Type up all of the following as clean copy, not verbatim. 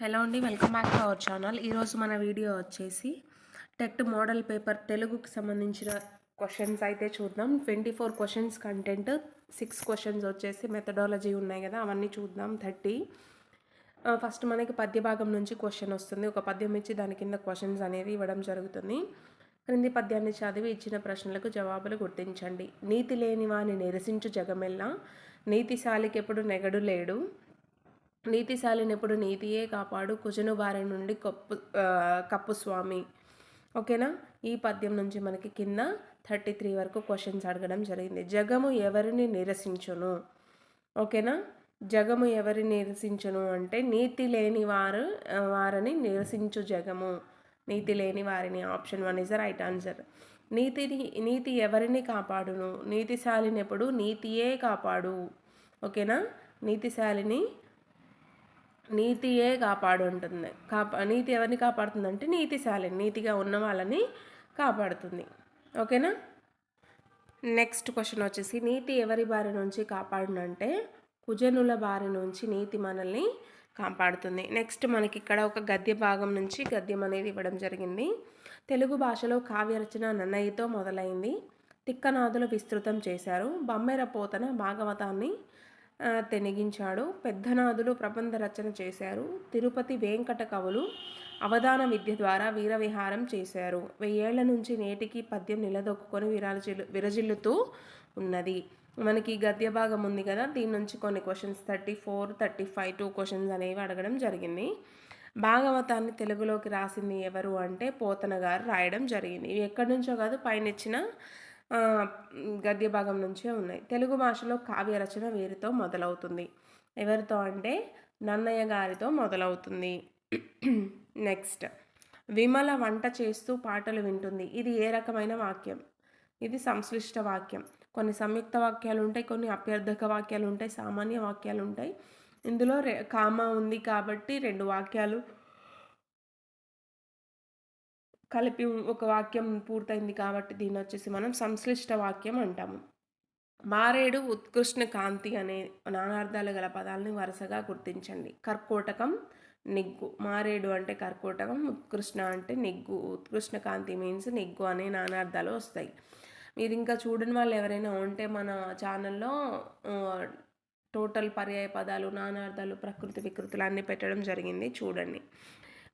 Hello అండి, welcome back to our channel. ఈరోజు మన వీడియో వచ్చేసి టెట్ మోడల్ పేపర్ తెలుగుకి సంబంధించిన క్వశ్చన్స్ అయితే చూద్దాం. 24 క్వశ్చన్స్ కంటెంట్, 6 క్వశ్చన్స్ వచ్చేసి మెథడాలజీ ఉన్నాయి కదా, అవన్నీ చూద్దాం. 30 ఫస్ట్ మనకి పద్య భాగం నుంచి క్వశ్చన్ వస్తుంది. ఒక పద్యం ఇచ్చి దాని కింద క్వశ్చన్స్ అనేది ఇవ్వడం జరుగుతుంది. క్రింది పద్యాన్ని చదివి ఇచ్చిన ప్రశ్నలకు జవాబులు గుర్తించండి. నీతి లేని వాని నిరసించు జగమెల్లా, నీతిశాలికెప్పుడు నెగడు లేడు, నీతిశాలినెప్పుడు నీతియే కాపాడు, కుజను బారి నుండి కప్పు స్వామి. ఓకేనా. ఈ పద్యం నుంచి మనకి కింద 33 వరకు క్వశ్చన్స్ అడగడం జరిగింది. జగము ఎవరిని నిరసించును? ఓకేనా. జగము ఎవరిని నిరసించును అంటే నీతి లేని వారిని నిరసించు జగము. నీతి లేని వారిని. Option 1 is the right answer. నీతి ఎవరిని కాపాడును? నీతిశాలినెప్పుడు నీతియే కాపాడు. ఓకేనా. నీతియే కాపాడు ఉంటుంది. నీతి ఎవరిని కాపాడుతుందంటే నీతిశాలిని, నీతిగా ఉన్న వాళ్ళని కాపాడుతుంది. ఓకేనా. నెక్స్ట్ క్వశ్చన్ వచ్చేసి నీతి ఎవరి బారి నుంచి కాపాడునంటే కుజనుల బారి నుంచి నీతి మనల్ని కాపాడుతుంది. నెక్స్ట్ మనకి ఇక్కడ ఒక గద్య భాగం నుంచి గద్యం అనేది ఇవ్వడం జరిగింది. తెలుగు భాషలో కావ్యరచన నన్నయ్యతో మొదలైంది. తిక్కనాదులు విస్తృతం చేశారు. బమ్మెర పోతన భాగవతాన్ని తెనిగించాడు. పెద్దనాదులు ప్రబంధ రచన చేశారు. తిరుపతి వెంకట కవులు అవధాన విద్య ద్వారా వీరవిహారం చేశారు. 1000 ఏళ్ల నుంచి నేటికి పద్యం నిలదొక్కుని విరజిల్లుతూ ఉన్నది. మనకి గద్య భాగం ఉంది కదా, దీని నుంచి కొన్ని క్వశ్చన్స్ 34, 35 2 క్వశ్చన్స్ అనేవి అడగడం జరిగింది. భాగవతాన్ని తెలుగులోకి రాసింది ఎవరు అంటే పోతన గారు రాయడం జరిగింది. ఇవి ఎక్కడి నుంచో కాదు, పైన ఇచ్చిన గద్య భాగం నుంచే ఉన్నాయి. తెలుగు భాషలో కావ్య రచన వీరితో మొదలవుతుంది. ఎవరితో అంటే నన్నయ్య గారితో మొదలవుతుంది. నెక్స్ట్, విమల వంట చేస్తూ పాటలు వింటుంది. ఇది ఏ రకమైన వాక్యం? ఇది సంశ్లిష్ట వాక్యం. కొన్ని సంయుక్త వాక్యాలు ఉంటాయి, కొన్ని అప్యర్థక వాక్యాలు ఉంటాయి, సామాన్య వాక్యాలు ఉంటాయి. ఇందులో కామా ఉంది కాబట్టి 2 వాక్యాలు కలిపి ఒక వాక్యం పూర్తయింది కాబట్టి దీన్ని వచ్చేసి మనం సంశ్లిష్ట వాక్యం అంటాము. మారేడు, ఉత్కృష్ణ కాంతి అనే నానార్థాలు గల పదాలని వరుసగా గుర్తించండి. కర్కోటకం, నిగ్గు. మారేడు అంటే కర్కోటకం, ఉత్కృష్ణ అంటే నిగ్గు. ఉత్కృష్ణ కాంతి మీన్స్ నిగ్గు అనే నానార్థాలు వస్తాయి. మీరు ఇంకా చూడని వాళ్ళు ఎవరైనా ఉంటే మన ఛానల్లో టోటల్ పర్యాయ పదాలు, నానార్థాలు, ప్రకృతి వికృతులు అన్నీ పెట్టడం జరిగింది, చూడండి.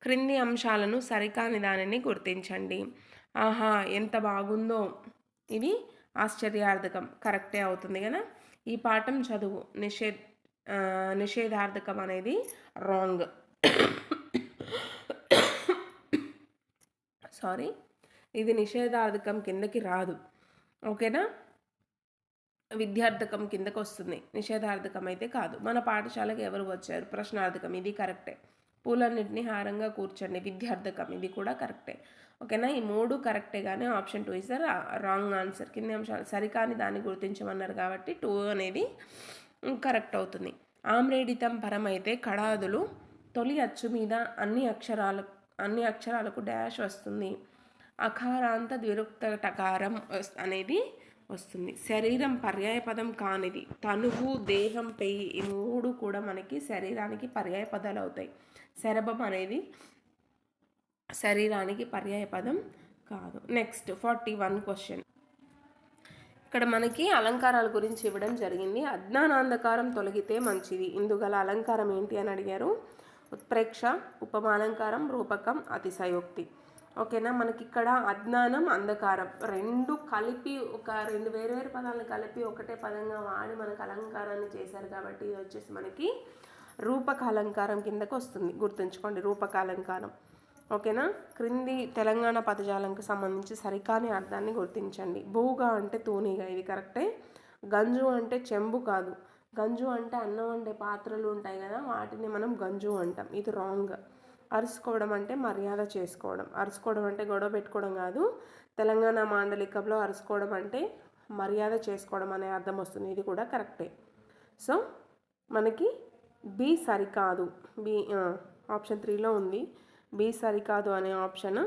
క్రింది అంశాలను సరికాని దానిని గుర్తించండి. ఆహా ఎంత బాగుందో, ఇది ఆశ్చర్యార్థకం, కరెక్టే అవుతుంది కదా. ఈ పాఠం చదువు. నిషేధార్థకం అనేది రాంగ్. సారీ, ఇది నిషేధార్థకం కిందకి రాదు. ఓకేనా. విద్యార్థకం కిందకు వస్తుంది, నిషేధార్థకం అయితే కాదు. మన పాఠశాలకు ఎవరు వచ్చారు? ప్రశ్నార్థకం, ఇది కరెక్టే. పూలన్నింటినీ హారంగా కూర్చండి, విద్యార్థకం, ఇది కూడా కరెక్టే. ఓకేనా. ఈ 3 కరెక్టే, కానీ option 2 is the wrong answer. కింది అంశాలు సరికాని దాన్ని గుర్తించమన్నారు కాబట్టి 2 అనేది కరెక్ట్ అవుతుంది. ఆమ్రేడితం పరమైతే కడాదులు తొలి అచ్చు మీద అన్ని అక్షరాలకు డాష్ వస్తుంది. అకారాంత ద్విరుక్త టకారం అనేది వస్తుంది. శరీరం పర్యాయ పదం కానిది. తనువు, దేహం, పెయి, ఈ 3 కూడా మనకి శరీరానికి పర్యాయ పదాలు అవుతాయి. శరభం అనేది శరీరానికి పర్యాయ పదం కాదు. Next 41 question. ఇక్కడ మనకి అలంకారాల గురించి ఇవ్వడం జరిగింది. అజ్ఞానాంధకారం తొలగితే మంచిది. ఇందుగల అలంకారం ఏంటి అని అడిగారు. ఉత్ప్రేక్ష, ఉపమాలంకారం, రూపకం, అతిశయోక్తి. ఓకేనా. మనకి ఇక్కడ అజ్ఞానం, అంధకారం 2 కలిపి, ఒక 2 వేరు పదాలను కలిపి ఒకటే పదంగా వాడి మనకు అలంకారాన్ని చేశారు కాబట్టి ఇది వచ్చేసి మనకి రూపక అలంకారం కిందకు వస్తుంది. గుర్తుంచుకోండి, రూపక అలంకారం. ఓకేనా. క్రింది తెలంగాణ పదజాలంకు సంబంధించి సరికాని అర్థాన్ని గుర్తించండి. బూగా అంటే తూనీగా, ఇది కరెక్టే. గంజు అంటే చెంబు కాదు. గంజు అంటే అన్నం వండే పాత్రలు ఉంటాయి కదా, వాటిని మనం గంజు అంటాం, ఇది రాంగ్. అరుసుకోవడం అంటే మర్యాద చేసుకోవడం. అరుసుకోవడం అంటే గొడవ పెట్టుకోవడం కాదు. తెలంగాణ మాండలికంలో అరుసుకోవడం అంటే మర్యాద చేసుకోవడం అనే అర్థం వస్తుంది, ఇది కూడా కరెక్టే. సో మనకి బి సరికాదు. బి ఆప్షన్ 3లో ఉంది. బి సరికాదు అనే ఆప్షన్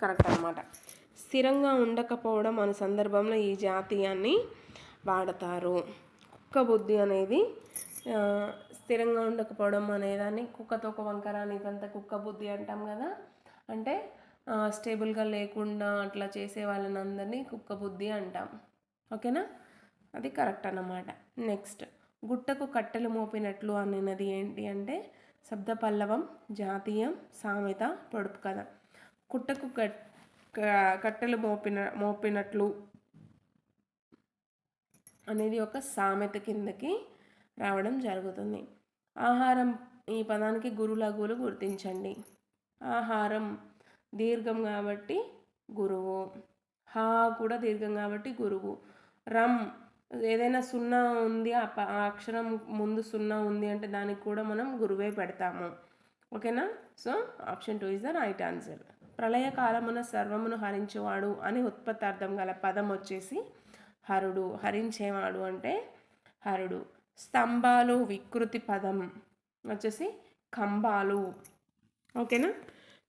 కరెక్ట్ అన్నమాట. స్థిరంగా ఉండకపోవడం అనే సందర్భంలో ఈ జాతీయాన్ని వాడతారు. కుక్క బుద్ధి అనేది స్థిరంగా ఉండకపోవడం అనేదాన్ని కుక్కతో ఒక వంకర ఇదంతా కుక్క బుద్ధి అంటాం కదా. అంటే స్టేబుల్గా లేకుండా అట్లా చేసే వాళ్ళని అందరినీ కుక్క బుద్ధి అంటాం. ఓకేనా, అది కరెక్ట్ అన్నమాట. నెక్స్ట్, గుట్టకు కట్టెలు మోపినట్లు అనినది ఏంటి అంటే శబ్ద పల్లవం, జాతీయం, సామెత, పొడుపు కథ. కుట్టకు కట్టెలు మోపినట్లు అనేది ఒక సామెత కిందకి రావడం జరుగుతుంది. ఆహారం ఈ పదానికి గురు లఘువులు గుర్తించండి. ఆహారం దీర్ఘం కాబట్టి గురువు, హా కూడా దీర్ఘం కాబట్టి గురువు. రమ్ ఏదైనా సున్నా ఉంది, ఆ అక్షరం ముందు సున్నా ఉంది అంటే దానికి కూడా మనం గురువే పెడతాము. ఓకేనా, so option 2 is the right answer. ప్రళయకాలమున సర్వమును హరించేవాడు అని ఉత్పత్తార్థం గల పదం వచ్చేసి హరుడు. హరించేవాడు అంటే హరుడు. స్తంభాలు వికృతి పదం వచ్చేసి కంబాలు. ఓకేనా.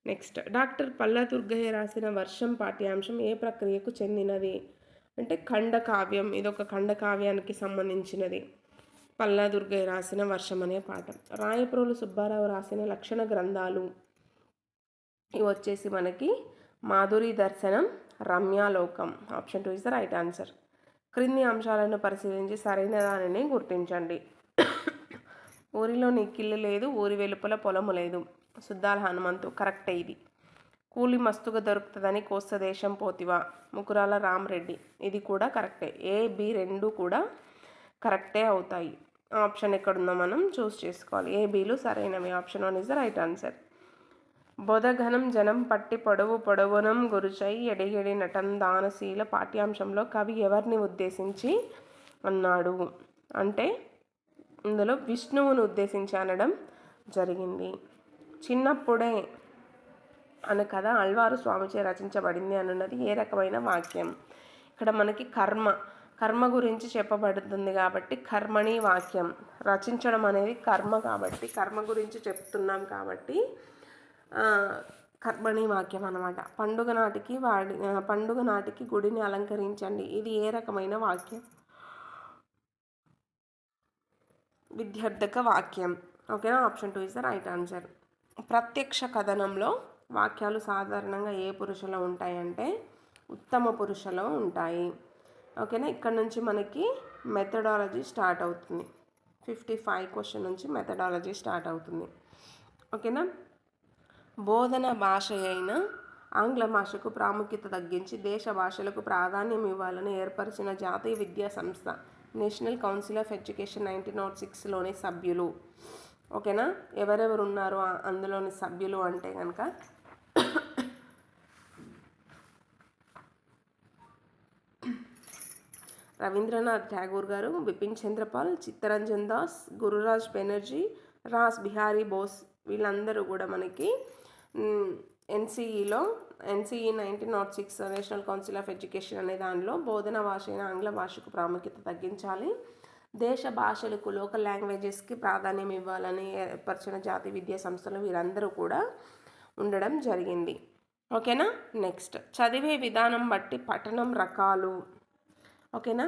నెక్స్ట్, డాక్టర్ పల్లా దుర్గయ్య రాసిన వర్షం పాఠ్యాంశం ఏ ప్రక్రియకు చెందినది అంటే ఖండకావ్యం. ఇదొక ఖండకావ్యానికి సంబంధించినది. పల్లా దుర్గయ్య రాసిన వర్షం అనే పాఠం. రాయప్రోలు సుబ్బారావు రాసిన లక్షణ గ్రంథాలు ఇవి వచ్చేసి మనకి మాధురి దర్శనం, రమ్యాలోకం. Option 2 is the right answer. క్రింది అంశాలను పరిశీలించి సరైన దానిని గుర్తించండి. ఊరిలో నిక్కిల్లు లేదు, ఊరి వెలుపల పొలము లేదు. సుద్దాల హనుమంతు, కరెక్టే ఇది. కూలి మస్తుగా దొరుకుతుందని కోస్త దేశం పోతివా, ముకురాల రామరెడ్డి. ఇది కూడా కరెక్టే. A, B రెండు కూడా కరెక్టే అవుతాయి. ఆప్షన్ ఎక్కడుందో మనం చూస్ చేసుకోవాలి. A, Bలు సరైనవి. Option 1 is the right answer. బోధఘనం జనం పట్టి పొడవునం గురుచై ఎడిగెడి నటన్ దానశీల పాఠ్యాంశంలో కవి ఎవరిని ఉద్దేశించి అన్నాడు అంటే ఇందులో విష్ణువును ఉద్దేశించి అనడం జరిగింది. చిన్నప్పుడే అనే కథ అల్వారు స్వామిచే రచించబడింది అనున్నది ఏ రకమైన వాక్యం? ఇక్కడ మనకి కర్మ గురించి చెప్పబడుతుంది కాబట్టి కర్మణి వాక్యం. రచించడం అనేది కర్మ కాబట్టి కర్మ గురించి చెప్తున్నాం కాబట్టి కర్మణి వాక్యం అన్నమాట. పండుగ నాటికి గుడిని అలంకరించండి. ఇది ఏ రకమైన వాక్యం? విద్యార్థక వాక్యం. ఓకేనా, option 2 is the right answer. ప్రత్యక్ష కథనంలో వాక్యాలు సాధారణంగా ఏ పురుషలో ఉంటాయంటే ఉత్తమ పురుషలో ఉంటాయి. ఓకేనా, ఇక్కడ నుంచి మనకి మెథడాలజీ స్టార్ట్ అవుతుంది. 55 క్వశ్చన్ నుంచి మెథడాలజీ స్టార్ట్ అవుతుంది. ఓకేనా. బోధన భాష అయిన ఆంగ్ల భాషకు ప్రాముఖ్యత తగ్గించి దేశ భాషలకు ప్రాధాన్యం ఇవ్వాలని ఏర్పరిచిన జాతీయ విద్యా సంస్థ నేషనల్ కౌన్సిల్ ఆఫ్ ఎడ్యుకేషన్ 1906లోని సభ్యులు. ఓకేనా, ఎవరెవరు ఉన్నారు అందులోని సభ్యులు అంటే కనుక రవీంద్రనాథ్ ఠాగూర్ గారు, బిపిన్ చంద్రపాల్, చిత్తరంజన్ దాస్, గురురాజ్ బెనర్జీ, రాస్ బిహారీ బోస్, వీళ్ళందరూ కూడా మనకి NCE 1906 national council of education అనే దానిలో బోధన భాష అయిన ఆంగ్ల భాషకు ప్రాముఖ్యత తగ్గించాలి, దేశ భాషలకు లోకల్ లాంగ్వేజెస్కి ప్రాధాన్యం ఇవ్వాలని ఏర్పరిచిన జాతీయ విద్యా సంస్థలు వీరందరూ కూడా ఉండడం జరిగింది. ఓకేనా. నెక్స్ట్, చదివే విధానం బట్టి పఠనం రకాలు. ఓకేనా,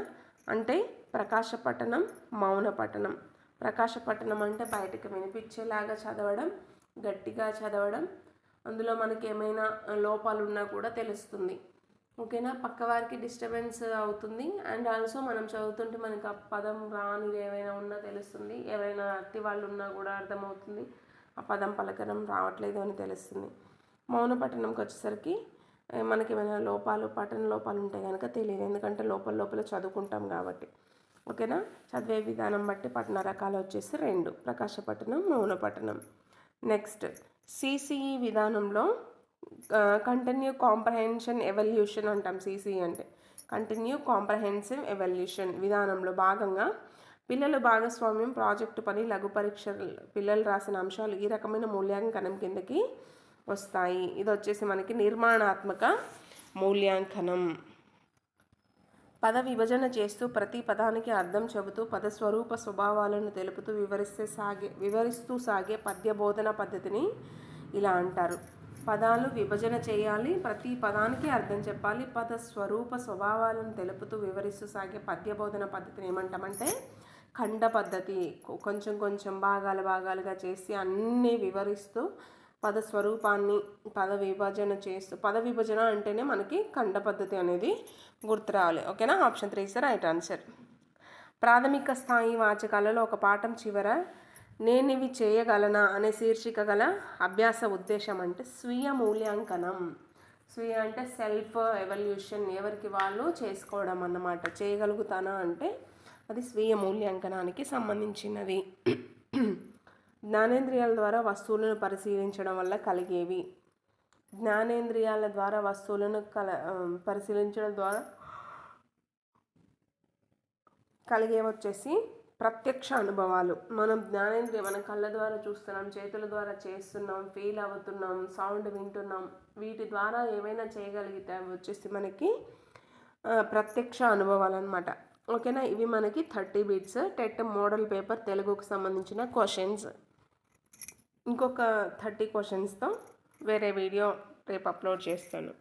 అంటే ప్రకాశ పఠనం, మౌన పఠనం. ప్రకాశ పఠనం అంటే బయటకు వినిపించేలాగా చదవడం, గట్టిగా చదవడం, అందులో మనకి ఏమైనా లోపాలు ఉన్నా కూడా తెలుస్తుంది. ఓకేనా, పక్కవారికి డిస్టర్బెన్స్ అవుతుంది. అండ్ ఆల్సో మనం చదువుతుంటే మనకి ఆ పదం రానివి ఏమైనా ఉన్నా తెలుస్తుంది, ఎవరైనా అత్తి వాళ్ళు ఉన్నా కూడా అర్థమవుతుంది, ఆ పదం పలకడం రావట్లేదు అని తెలుస్తుంది. మౌన పఠనంకి వచ్చేసరికి మనకి ఏమైనా పఠన లోపాలు ఉంటే కనుక తెలియదు, ఎందుకంటే లోపల చదువుకుంటాం కాబట్టి. ఓకేనా, చదివే విధానం బట్టి పఠన రకాలు వచ్చేసి 2, ప్రకాశ పఠనం, మౌన పఠనం. నెక్స్ట్, సిసిఈ విధానంలో కంటిన్యూ కాంప్రహెన్షన్ ఎవల్యూషన్ అంటాం. సిసిఈ అంటే కంటిన్యూ కాంప్రహెన్సివ్ ఎవల్యూషన్ విధానంలో భాగంగా పిల్లల భాగస్వామ్యం, ప్రాజెక్టు పని, లఘు పరీక్ష, పిల్లలు రాసిన అంశాలు ఈ రకమైన మూల్యాంకనం కిందకి వస్తాయి. ఇది వచ్చేసి మనకి నిర్మాణాత్మక మూల్యాంకనం. పద విభజన చేస్తూ ప్రతి పదానికి అర్థం చెబుతూ పదస్వరూప స్వభావాలను తెలుపుతూ వివరిస్తూ సాగే పద్య బోధన పద్ధతిని ఇలా అంటారు. పదాలు విభజన చేయాలి, ప్రతి పదానికి అర్థం చెప్పాలి, పద స్వరూప స్వభావాలను తెలుపుతూ వివరిస్తూ సాగే పద్య బోధన పద్ధతిని ఏమంటామంటే ఖండ పద్ధతి, కొంచెం కొంచెం భాగాలుగా చేసి అన్నీ వివరిస్తూ పద స్వరూపాన్ని పద విభజన అంటేనే మనకి ఖండ పద్ధతి అనేది గుర్తు రావాలి. ఓకేనా? Option 3 is the right answer. ప్రాథమిక స్థాయి వాచకాలలో ఒక పాఠం చివర నేనివి చేయగలనా అనే శీర్షిక గల అభ్యాస ఉద్దేశం అంటే స్వీయ మూల్యాంకనం. స్వీయ అంటే సెల్ఫ్ ఎవల్యూషన్, ఎవరికి వాళ్ళు చేసుకోవడం అన్నమాట. చేయగలుగుతానా అంటే అది స్వీయ మూల్యాంకనానికి సంబంధించినది. జ్ఞానేంద్రియాల ద్వారా వస్తువులను పరిశీలించడం వల్ల కలిగేవి. జ్ఞానేంద్రియాల ద్వారా వస్తువులను పరిశీలించడం ద్వారా కలిగేవి వచ్చేసి ప్రత్యక్ష అనుభవాలు. మనం మన కళ్ళ ద్వారా చూస్తున్నాం, చేతుల ద్వారా చేస్తున్నాం, ఫీల్ అవుతున్నాం, సౌండ్ వింటున్నాం, వీటి ద్వారా ఏమైనా చేయగలిగితే అవి వచ్చేసి మనకి ప్రత్యక్ష అనుభవాలు అనమాట. ఓకేనా? ఇవి మనకి 30 బిట్స్ టెట్ మోడల్ పేపర్ తెలుగుకు సంబంధించిన క్వశ్చన్స్. ఇంకొక 30 క్వశ్చన్స్తో వేరే వీడియో రేపు అప్లోడ్ చేస్తాను.